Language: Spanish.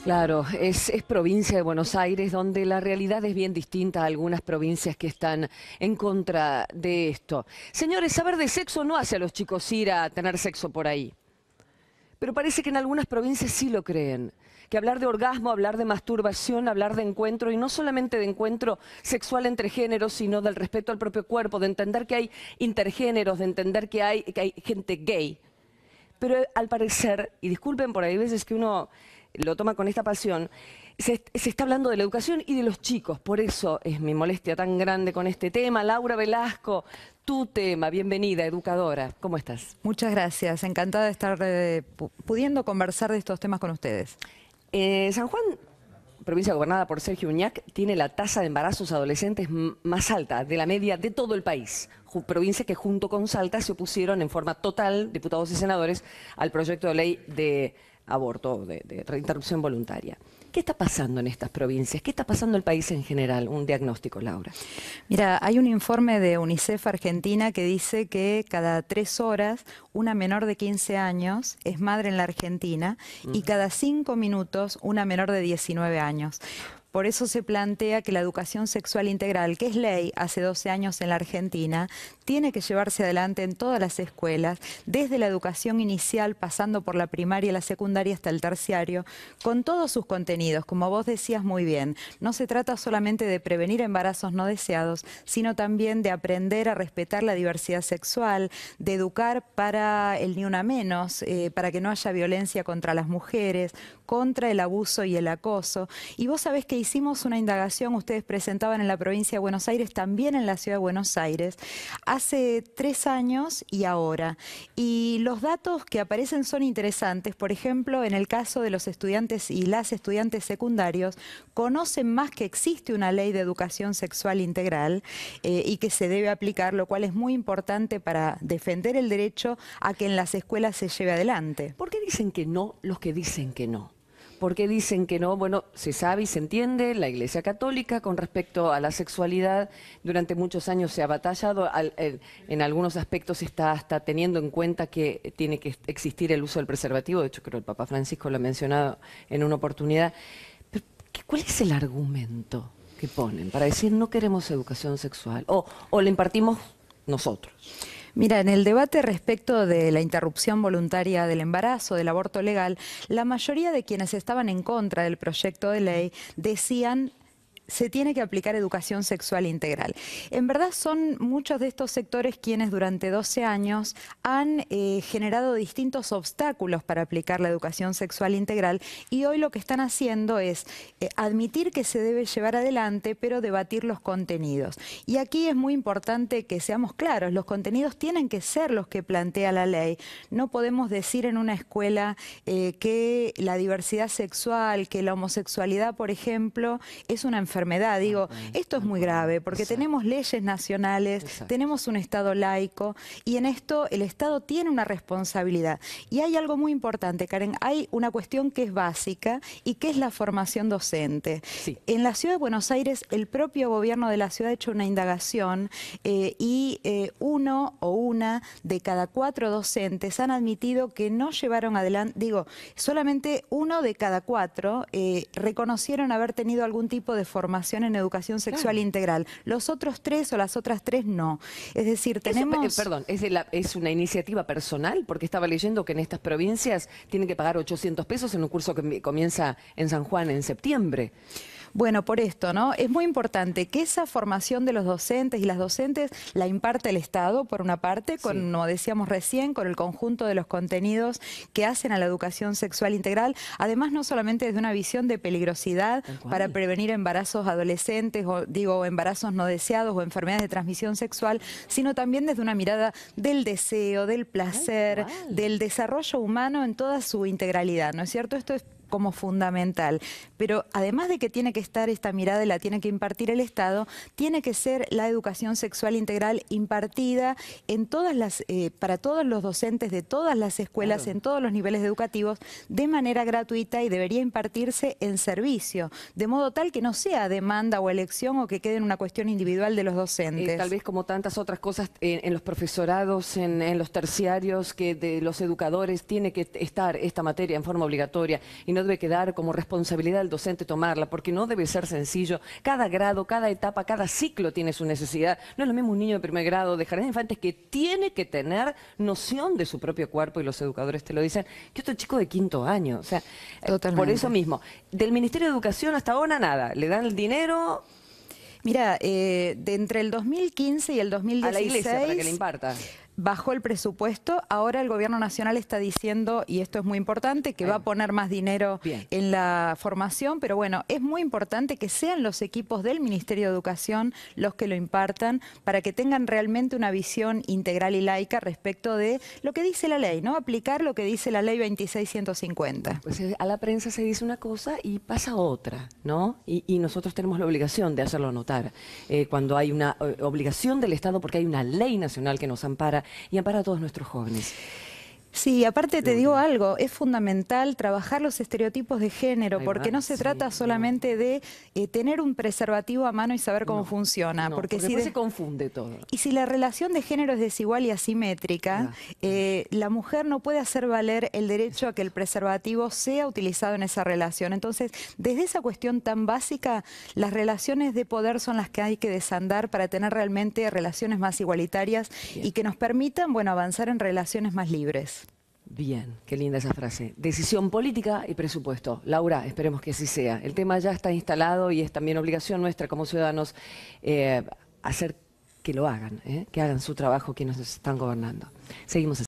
Claro, es provincia de Buenos Aires, donde la realidad es bien distinta a algunas provincias que están en contra de esto. Señores, saber de sexo no hace a los chicos ir a tener sexo por ahí. Pero parece que en algunas provincias sí lo creen. Que hablar de orgasmo, hablar de masturbación, hablar de encuentro, y no solamente de encuentro sexual entre géneros, sino del respeto al propio cuerpo, de entender que hay intergéneros, de entender que hay gente gay. Pero al parecer, y disculpen por ahí veces que uno lo toma con esta pasión, se está hablando de la educación y de los chicos. Por eso es mi molestia tan grande con este tema. Laura Velasco, tu tema, bienvenida, educadora. ¿Cómo estás? Muchas gracias, encantada de estar pudiendo conversar de estos temas con ustedes. San Juan, provincia gobernada por Sergio Uñac, tiene la tasa de embarazos adolescentes más alta de la media de todo el país. Provincia que junto con Salta se opusieron en forma total, diputados y senadores, al proyecto de ley de aborto, de interrupción voluntaria. ¿Qué está pasando en estas provincias? ¿Qué está pasando en el país en general? Un diagnóstico, Laura. Mira, hay un informe de UNICEF Argentina que dice que cada 3 horas una menor de 15 años es madre en la Argentina y cada 5 minutos una menor de 19 años. Por eso se plantea que la educación sexual integral, que es ley hace 12 años en la Argentina, tiene que llevarse adelante en todas las escuelas, desde la educación inicial, pasando por la primaria, la secundaria hasta el terciario, con todos sus contenidos, como vos decías muy bien. No se trata solamente de prevenir embarazos no deseados, sino también de aprender a respetar la diversidad sexual, de educar para el ni una menos, para que no haya violencia contra las mujeres, contra el abuso y el acoso. Y vos sabés que hicimos una indagación, ustedes presentaban en la provincia de Buenos Aires, también en la ciudad de Buenos Aires, hace 3 años y ahora. Y los datos que aparecen son interesantes. Por ejemplo, en el caso de los estudiantes y las estudiantes secundarios, conocen más que existe una ley de educación sexual integral y que se debe aplicar, lo cual es muy importante para defender el derecho a que en las escuelas se lleve adelante. ¿Por qué dicen que no los que dicen que no? ¿Por qué dicen que no? Bueno, se sabe y se entiende, la Iglesia Católica con respecto a la sexualidad durante muchos años se ha batallado, en algunos aspectos está hasta teniendo en cuenta que tiene que existir el uso del preservativo, de hecho creo que el Papa Francisco lo ha mencionado en una oportunidad. Pero, ¿cuál es el argumento que ponen para decir no queremos educación sexual o la impartimos nosotros? Mira, en el debate respecto de la interrupción voluntaria del embarazo, del aborto legal, la mayoría de quienes estaban en contra del proyecto de ley decían se tiene que aplicar educación sexual integral. En verdad son muchos de estos sectores quienes durante 12 años han generado distintos obstáculos para aplicar la educación sexual integral y hoy lo que están haciendo es admitir que se debe llevar adelante, pero debatir los contenidos. Y aquí es muy importante que seamos claros, los contenidos tienen que ser los que plantea la ley. No podemos decir en una escuela que la diversidad sexual, que la homosexualidad, por ejemplo, es una enfermedad. Digo, esto es muy grave porque tenemos leyes nacionales, tenemos un Estado laico y en esto el Estado tiene una responsabilidad. Y hay algo muy importante, Karen, hay una cuestión que es básica y que es la formación docente. Sí. En la ciudad de Buenos Aires, el propio gobierno de la ciudad ha hecho una indagación y uno o una de cada 4 docentes han admitido que no llevaron adelante, digo, solamente 1 de cada 4 reconocieron haber tenido algún tipo de formación en educación sexual integral. Los otros 3 o las otras 3 no. Es decir, tenemos... Perdón, ¿es una iniciativa personal? Porque estaba leyendo que en estas provincias tienen que pagar 800 pesos en un curso que comienza en San Juan en septiembre. Bueno, por esto, ¿no? Es muy importante que esa formación de los docentes y las docentes la imparte el Estado, por una parte, como decíamos recién, con el conjunto de los contenidos que hacen a la educación sexual integral. Además, no solamente desde una visión de peligrosidad para prevenir embarazos adolescentes, o embarazos no deseados o enfermedades de transmisión sexual, sino también desde una mirada del deseo, del placer, del desarrollo humano en toda su integralidad, ¿no es cierto? Esto es como fundamental. Pero además de que tiene que estar esta mirada y la tiene que impartir el Estado, tiene que ser la educación sexual integral impartida en todas las, para todos los docentes de todas las escuelas, en todos los niveles educativos, de manera gratuita y debería impartirse en servicio, de modo tal que no sea demanda o elección o que quede en una cuestión individual de los docentes. Tal vez como tantas otras cosas en los profesorados, en los terciarios, que de los educadores tiene que estar esta materia en forma obligatoria y no debe quedar como responsabilidad del docente tomarla, porque no debe ser sencillo. Cada grado, cada etapa, cada ciclo tiene su necesidad. No es lo mismo un niño de primer grado, de jardín de infantes, que tiene que tener noción de su propio cuerpo, y los educadores te lo dicen, que otro chico de quinto año. O sea, por eso mismo, del Ministerio de Educación hasta ahora nada, le dan el dinero Mira, de entre el 2015 y el 2016... a la iglesia para que le imparta. Bajó el presupuesto, ahora el gobierno nacional está diciendo, y esto es muy importante, que va a poner más dinero en la formación, pero bueno, es muy importante que sean los equipos del Ministerio de Educación los que lo impartan, para que tengan realmente una visión integral y laica respecto de lo que dice la ley, ¿no? Aplicar lo que dice la ley 26150. Pues a la prensa se dice una cosa y pasa otra, ¿no? Y nosotros tenemos la obligación de hacerlo notar. Cuando hay una obligación del Estado, porque hay una ley nacional que nos ampara, y ampara a todos nuestros jóvenes. Sí, aparte te digo algo, es fundamental trabajar los estereotipos de género, porque no se trata solamente de tener un preservativo a mano y saber cómo funciona. Porque después se confunde todo. Y si la relación de género es desigual y asimétrica, la mujer no puede hacer valer el derecho a que el preservativo sea utilizado en esa relación. Entonces, desde esa cuestión tan básica, las relaciones de poder son las que hay que desandar para tener realmente relaciones más igualitarias y que nos permitan, bueno, avanzar en relaciones más libres. Bien, qué linda esa frase. Decisión política y presupuesto. Laura, esperemos que así sea. El tema ya está instalado y es también obligación nuestra como ciudadanos hacer que lo hagan, que hagan su trabajo quienes nos están gobernando. Seguimos así.